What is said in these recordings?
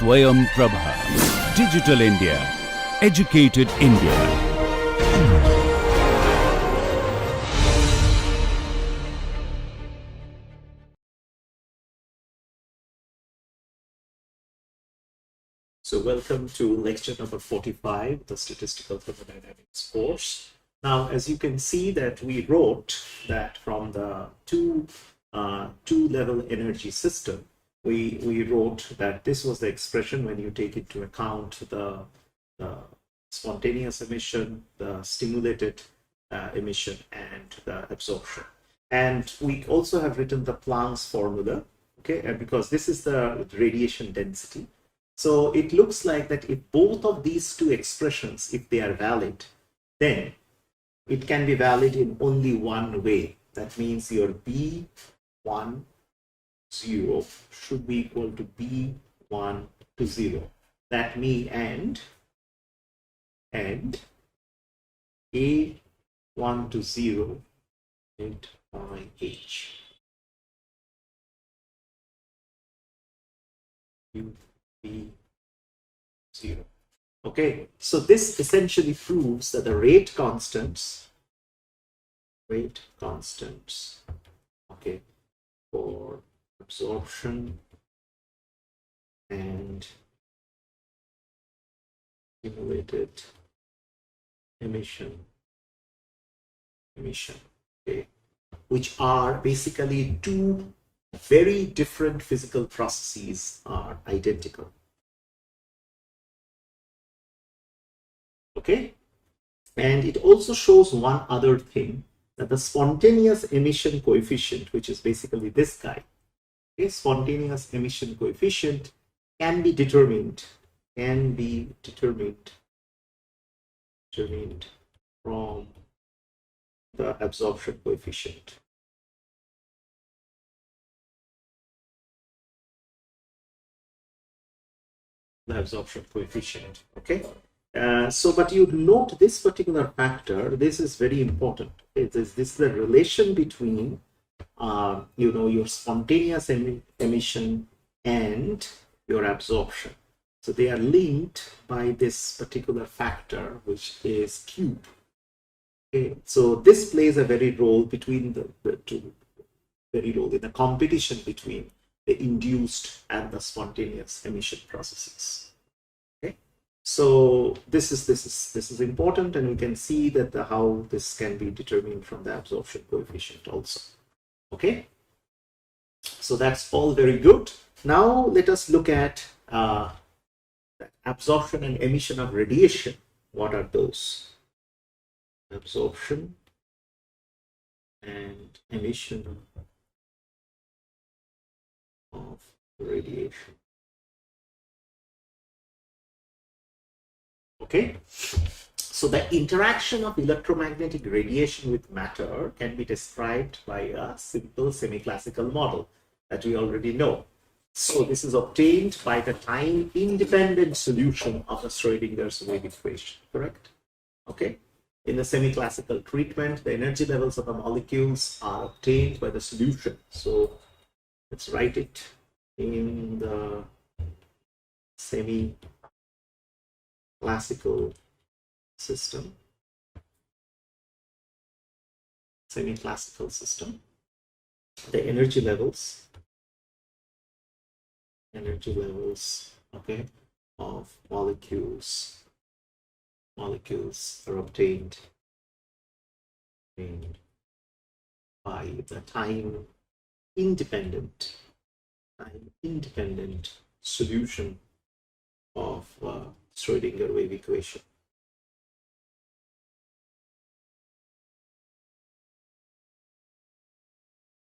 SwayamPrabha. Digital India. Educated India. So welcome to lecture number 45, the Statistical Thermodynamics course. Now, as you can see that we wrote that from the two-level energy system, we wrote that this was the expression when you take into account the spontaneous emission, the stimulated emission, and the absorption. And we also have written the Planck's formula, okay, and because this is the radiation density. So it looks like that if both of these two expressions, if they are valid, then it can be valid in only one way. That means your B10 should be equal to B10. That means and A10 and by H. B0. Okay, so this essentially proves that the rate constants, okay, for absorption and stimulated emission, okay, which are basically two very different physical processes, are identical. Okay, and it also shows one other thing, that the spontaneous emission coefficient, which is basically this guy, okay, spontaneous emission coefficient can be determined from the absorption coefficient. The absorption coefficient, okay. But you note this particular factor. This is very important. This is the relation between, your spontaneous emission and your absorption. So they are linked by this particular factor, which is Q. Okay, so this plays a very role between the two, very role in the competition between the induced and the spontaneous emission processes. So this is important, and we can see that how this can be determined from the absorption coefficient also. Okay, so that's all very good. Now let us look at absorption and emission of radiation. What are those? Absorption and emission of radiation. Okay, so the interaction of electromagnetic radiation with matter can be described by a simple semi-classical model that we already know. So this is obtained by the time-independent solution of the Schrödinger's wave equation, correct? Okay, in the semi-classical treatment, the energy levels of the molecules are obtained by the solution. So let's write it in the semi-classical system. The energy levels, okay, of molecules are obtained by the time independent solution of Schrödinger wave equation.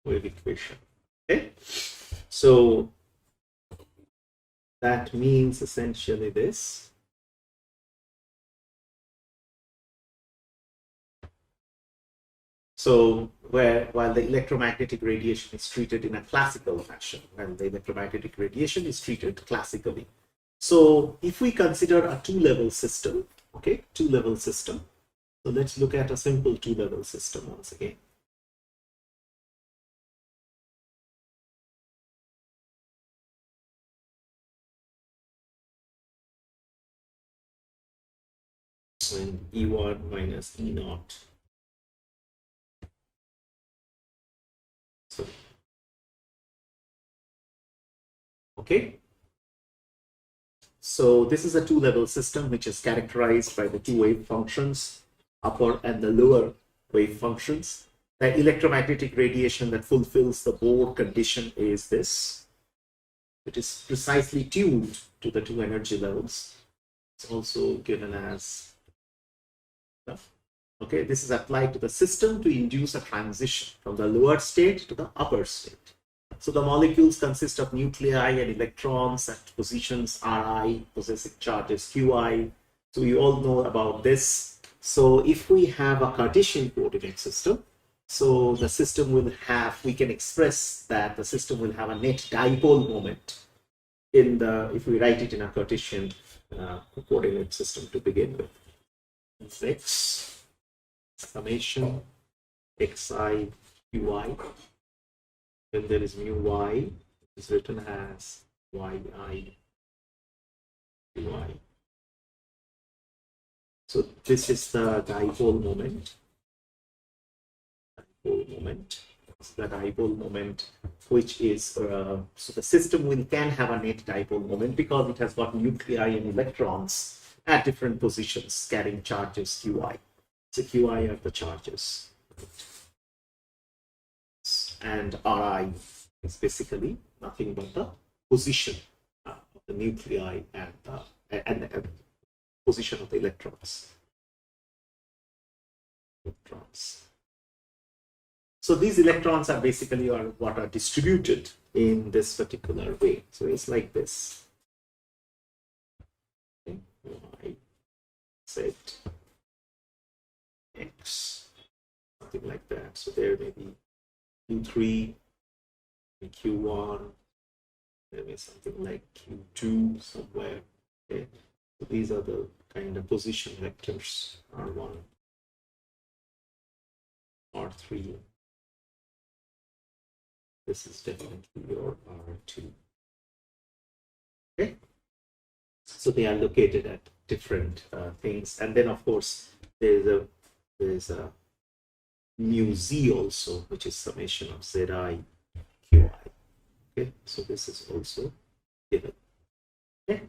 Okay, so that means essentially this. So while the electromagnetic radiation is treated in a classical fashion, classically. So if we consider a two-level system, okay, two-level system. So let's look at a simple two-level system once again. when E1 minus E naught. So, okay. So this is a two-level system which is characterized by the two wave functions, upper and the lower wave functions. The electromagnetic radiation that fulfills the Bohr condition is this. It is precisely tuned to the two energy levels. It's also given as, okay, this is applied to the system to induce a transition from the lower state to the upper state. So the molecules consist of nuclei and electrons at positions Ri, possessing charges Qi. So you all know about this. So if we have a Cartesian coordinate system, so the system will have, we can express that the system will have a net dipole moment in the, if we write it in a Cartesian coordinate system to begin with. It's x summation xi qi. Then there is mu y, is written as yi qi. So this is the dipole moment. The dipole moment, which is so the system can have a net dipole moment because it has got nuclei and electrons at different positions carrying charges qi. So qi are the charges, and Ri is basically nothing but the position of the nuclei and the position of the electrons. So these electrons are basically what are distributed in this particular way. So it's like this. Okay. Y, Z, X, something like that. So there may be Q3, Q1, there may be something like Q2 somewhere. Okay. So these are the kind of position vectors, R1, R3. This is definitely your R2. Okay. So they are located at different things. And then of course, there's a mu z also, which is summation of Zi Qi. Okay, so this is also given. Okay,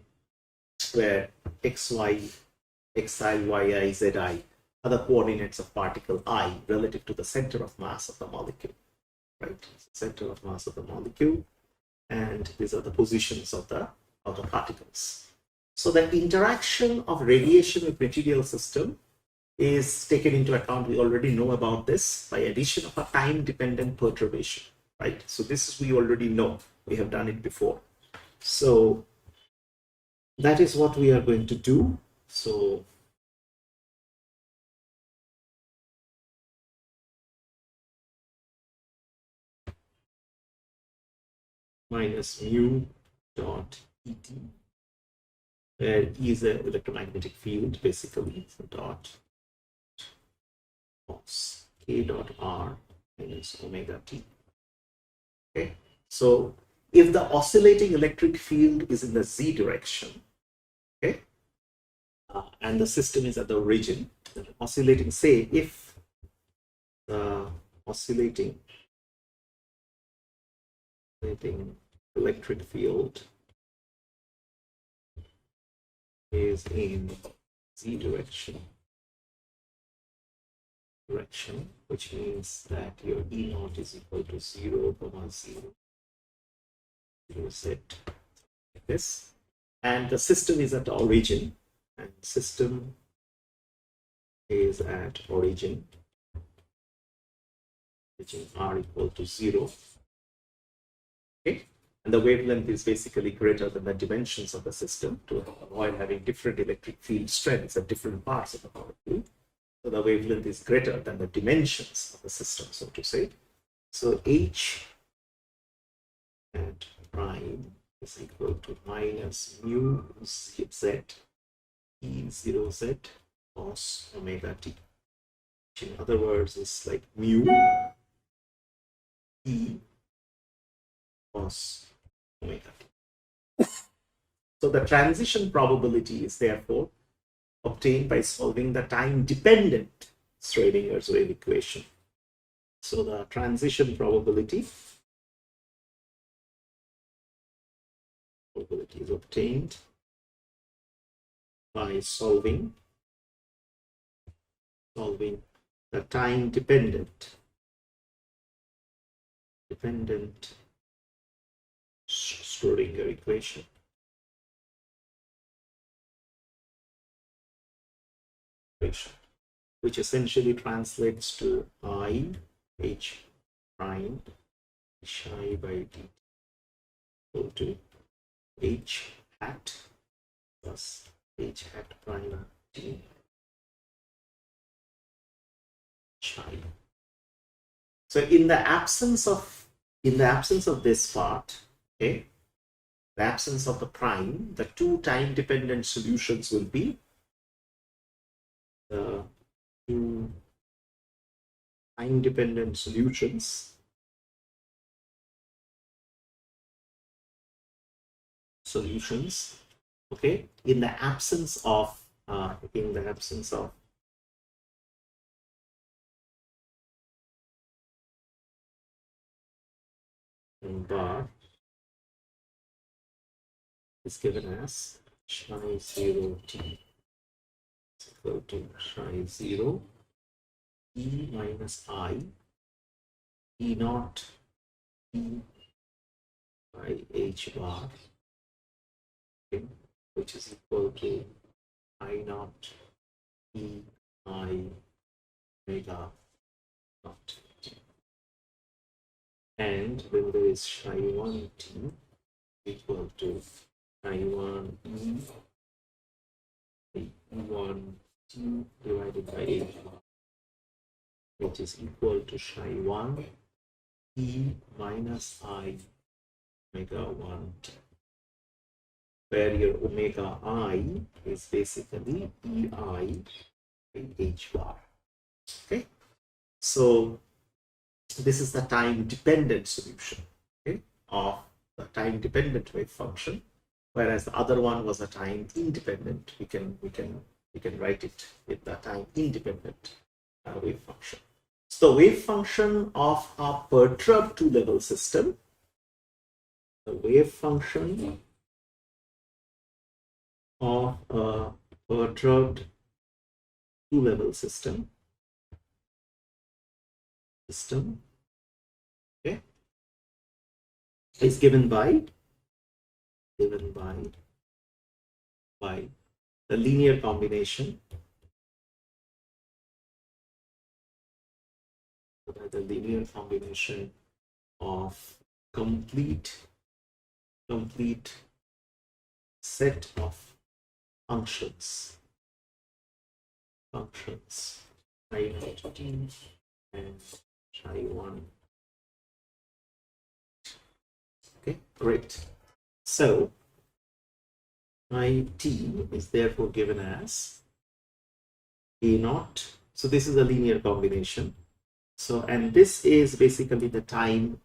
where xy, xi, yi, zi are the coordinates of particle I relative to the center of mass of the molecule. Right, center of mass of the molecule, and these are the positions of the particles. So the interaction of radiation with material system is taken into account. We already know about this by addition of a time-dependent perturbation, right? So this is, we already know. We have done it before. So that is what we are going to do. So minus mu dot Et, where E is an electromagnetic field, basically. So dot cos K dot R minus omega T. Okay, so if the oscillating electric field is in the Z direction, okay, and the system is at the origin, the oscillating, say if the oscillating electric field is in Z direction, which means that your E naught is equal to 0, 0, 0, Z, like this, and the system is at the origin, and system is at origin R equal to 0. Okay, and the wavelength is basically greater than the dimensions of the system to avoid having different electric field strengths at different parts of the molecule. So the wavelength is greater than the dimensions of the system, so to say. So H at prime is equal to minus mu Z E0Z cos omega t, which in other words is like mu E cos omega t. So the transition probability is therefore obtained by solving the time-dependent Schrodinger's wave equation. So the transition probability is obtained by solving the time-dependent Schrodinger equation. Which essentially translates to I H prime psi by d equal to H hat plus H hat prime d psi. So in the absence of this part, okay, the absence of the prime, the two time-dependent solutions will be the two time-dependent solutions okay, in the absence of bar is given as psi 0 t is equal to psi 0 e minus I e naught t by h bar, okay, which is equal to I naught e I omega naught t. And when there is psi 1 t equal to psi 1 e 1 t divided by h bar, which is equal to psi 1 e minus I omega 1 t, where your omega I is basically ei by h bar. Okay, so this is the time-dependent solution, okay, of the time-dependent wave function, whereas the other one was a time-independent. We can write it with the time-independent wave function. So the wave function of a perturbed two-level system, the wave function of a perturbed two-level system, okay, is given by the linear combination of complete set of functions psi naught t and psi 1. Okay, great. So IT is therefore given as A naught. So this is a linear combination. So, and this is basically the time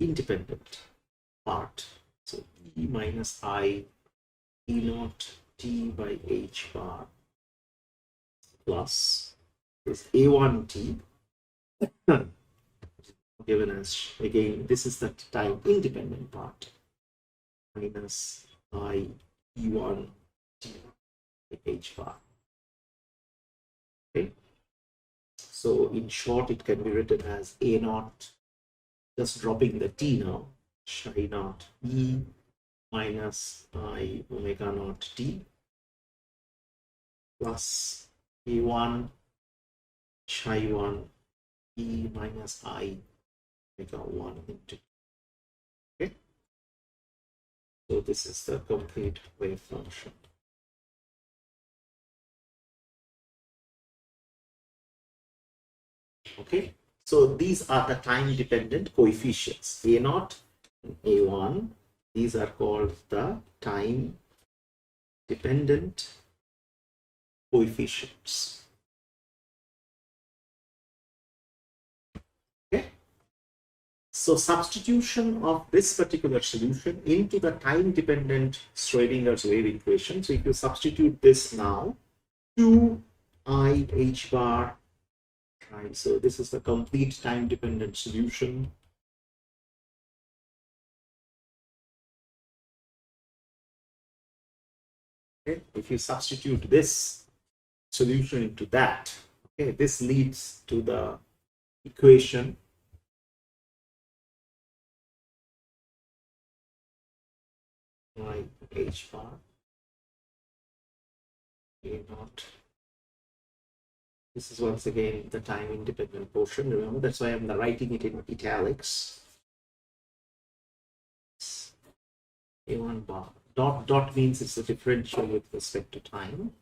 independent part. So E minus I E naught t by h bar plus this A1t given as, again, this is the time independent part, minus I E1 t by h bar. Okay, so in short it can be written as A naught, just dropping the t now, psi naught E minus I omega naught t plus A1 psi 1 E minus I omega 1 into. Okay, so this is the complete wave function. Okay, so these are the time dependent coefficients, A naught and A1. These are called the time dependent coefficients. Okay, so substitution of this particular solution into the time dependent Schrodinger's wave equation. So if you substitute this now, 2 I h bar, right? So this is the complete time dependent solution. Okay, if you substitute this solution into that, okay, this leads to the equation I h bar a naught. This is once again the time independent portion. Remember, that's why I'm writing it in italics. A1 bar. Dot means it's a differential with respect to time.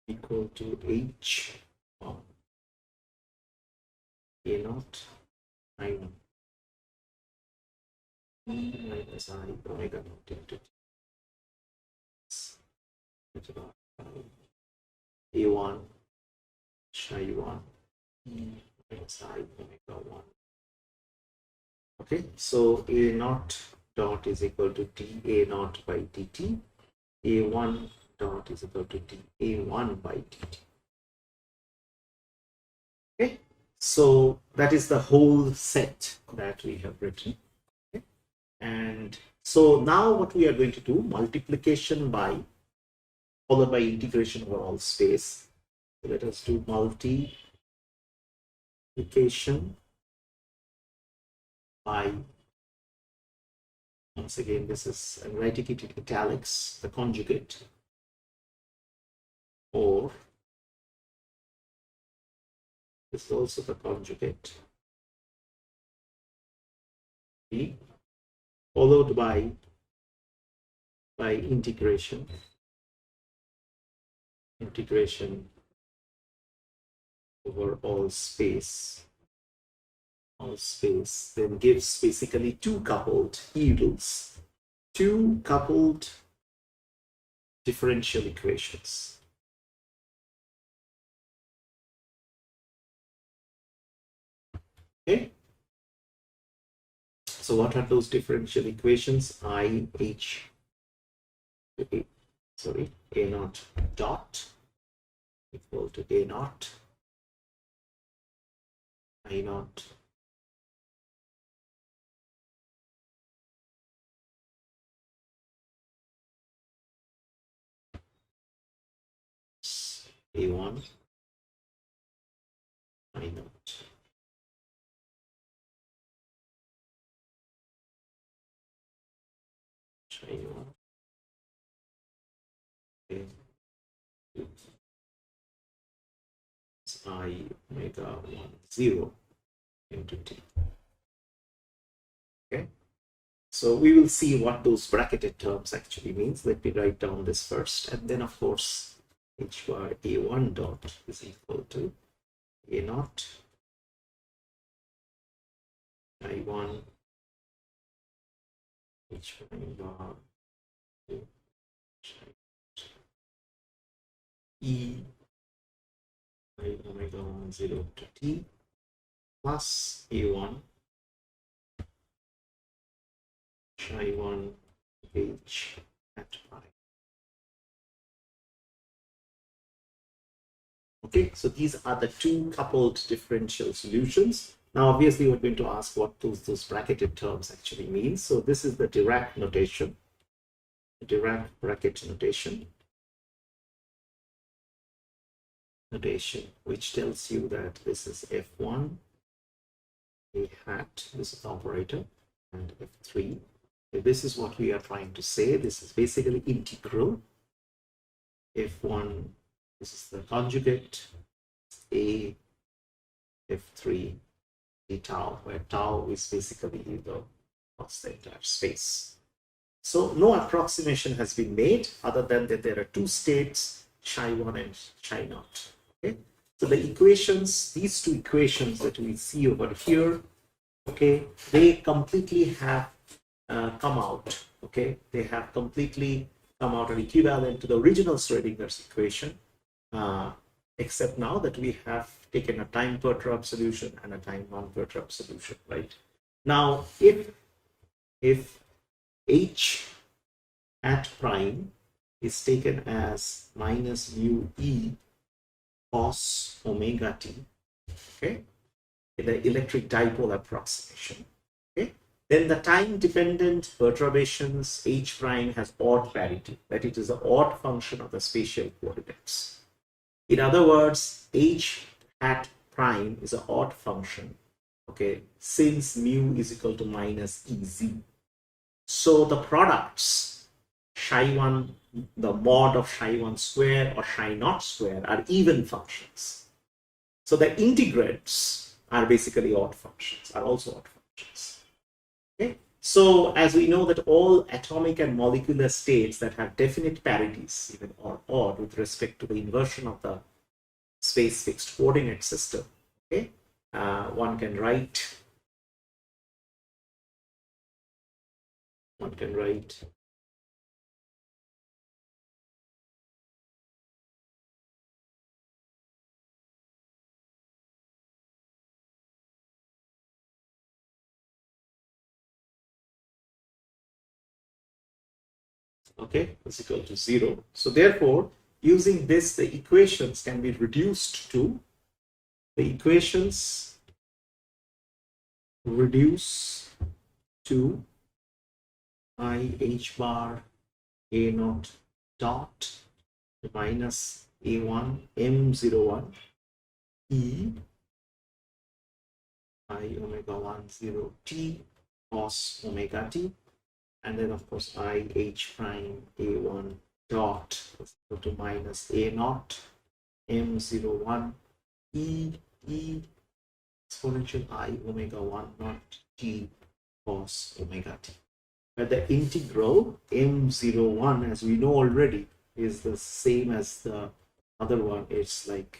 Equal to h of a naught I1 minus I omega naught into A1 psi 1 minus I omega 1. Okay, so A naught dot is equal to dA naught by dt. A1 dot is equal to dA1 by dt. Okay, so that is the whole set that we have written. Okay? And so now what we are going to do, multiplication by followed by integration over all space. So let us do multiplication by, once again, this is, I'm writing it in italics, the conjugate, or this is also the conjugate, B, followed by integration over all space, then gives basically two coupled differential equations. Okay, so what are those differential equations? A naught dot equal to A naught I naught A1 I naught I1 I omega 1 0 into t. Okay, so we will see what those bracketed terms actually means. Let me write down this first, and then of course h bar A1 dot is equal to A naught I1 h bar E I omega 1 0 to t plus A1 psi 1 h at pi. Okay, so these are the two coupled differential solutions. Now, obviously, we're going to ask what those bracketed terms actually mean. So this is the Dirac notation, the Dirac bracket notation, which tells you that this is F1 A hat, this is the operator, and F3. So this is what we are trying to say. This is basically integral. F1, this is the conjugate, A, F3, d tau, where tau is basically the across the entire space. So no approximation has been made other than that there are two states, psi 1 and psi naught. Okay, so the equations, these two equations that we see over here, okay, they completely have come out. Okay, they have completely come out and equivalent to the original Schrodinger's equation, except now that we have taken a time perturbed solution and a time non-perturbed solution, right? Now, if H hat prime is taken as minus mu E cos omega t, okay, in the electric dipole approximation. Okay, then the time dependent perturbations H prime has odd parity, that it is an odd function of the spatial coordinates. In other words, H hat prime is an odd function, okay, since mu is equal to minus Ez. So the products psi1, the mod of psi1 square or psi0 square are even functions. So the integrants are basically odd functions, are also odd functions. Okay? So as we know that all atomic and molecular states that have definite parities, even or odd, with respect to the inversion of the space fixed coordinate system, okay, one can write okay, is equal to 0. So therefore, using this, the equations can be reduced to I h bar a naught dot minus a1 m01 e I omega 1 0 t cos omega t, and then of course I h prime a1 dot is equal to minus a naught m01 e exponential I omega 1 naught t cos omega t. But the integral m01, as we know already, is the same as the other one. It's like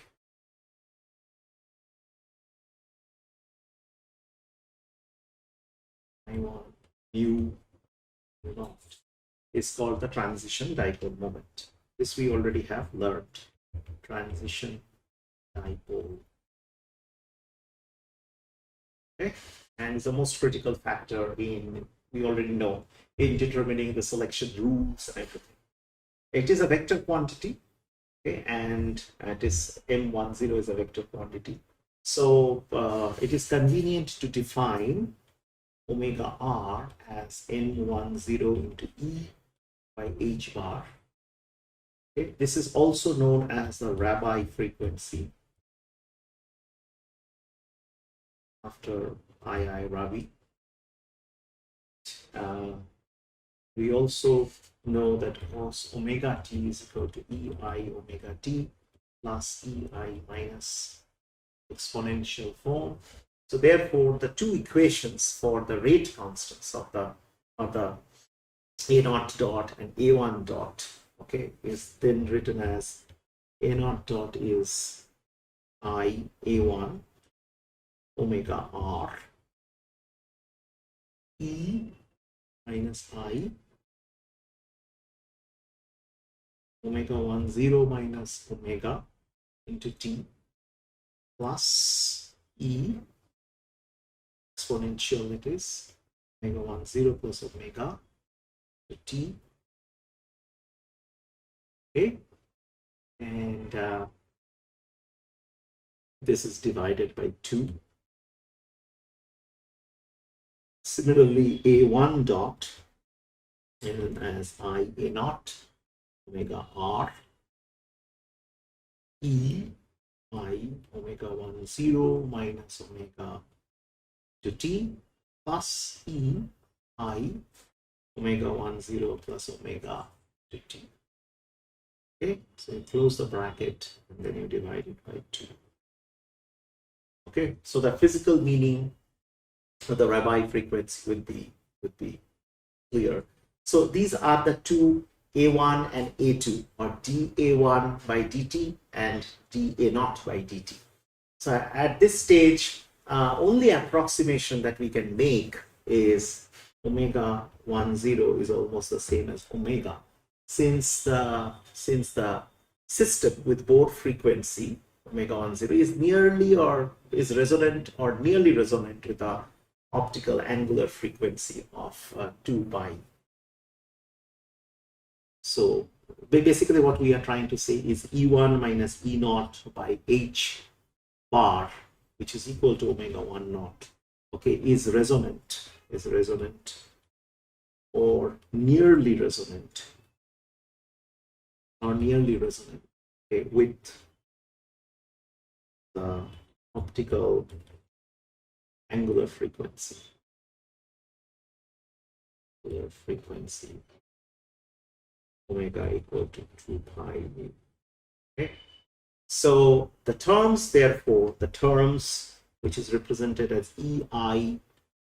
mu naught is called the transition dipole moment. This we already have learned. Transition dipole. Okay, and it's the most critical factor in, we already know, in determining the selection rules and everything. It is a vector quantity, okay, and it is m10 is a vector quantity. So it is convenient to define omega r as m10 into e by h bar. Okay. This is also known as the Rabi frequency, after II Rabi. We also know that cos omega t is equal to ei omega t plus ei minus exponential form. So therefore, the two equations for the rate constants of the a naught dot and a1 dot, okay, is then written as a naught dot is I a1 omega r e minus I omega 1 0 minus omega into t plus e exponential, it is omega 1 0 plus omega to t, okay, and this is divided by 2. Similarly, a1 dot written as I a naught omega r e I omega 1 0 minus omega to t plus e I omega 1 0 plus omega to t. Okay, so you close the bracket and then you divide it by 2. Okay, so the physical meaning of the Rabi frequency would be clear. So these are the two, A1 and A2, or dA1 by dt and dA0 by dt. So at this stage, only approximation that we can make is omega 1 0 is almost the same as omega, since the system with Bohr frequency omega 1 0 is nearly or is resonant or nearly resonant with the optical angular frequency of 2 pi So basically what we are trying to say is E1 minus E naught by H bar, which is equal to omega 1 naught, okay, is resonant or nearly resonant okay, with the optical angular frequency omega equal to 2 pi mu. Okay. So the terms, therefore, which is represented as EI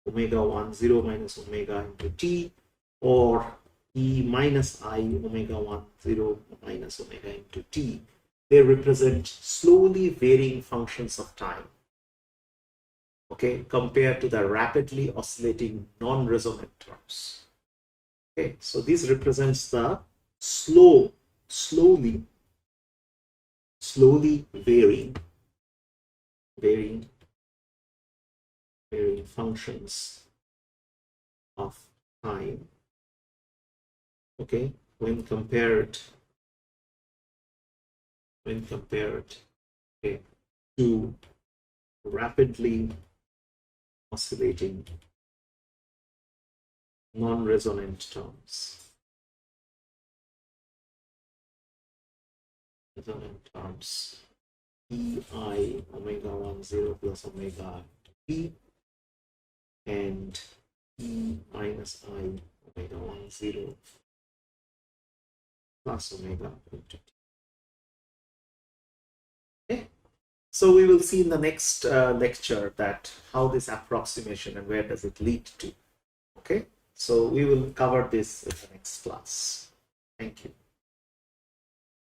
omega 1 0 minus omega into t, or E minus I omega 1 0 minus omega into t, they represent slowly varying functions of time, okay, compared to the rapidly oscillating non-resonant terms. Okay, so this represents the slowly varying functions of time, okay, when compared okay, to rapidly oscillating non-resonant terms. EI omega 1 0 plus omega t, and E minus I omega 1 0 plus omega into t. Okay. So we will see in the next lecture that how this approximation and where does it lead to. Okay, so we will cover this in the next class. Thank you.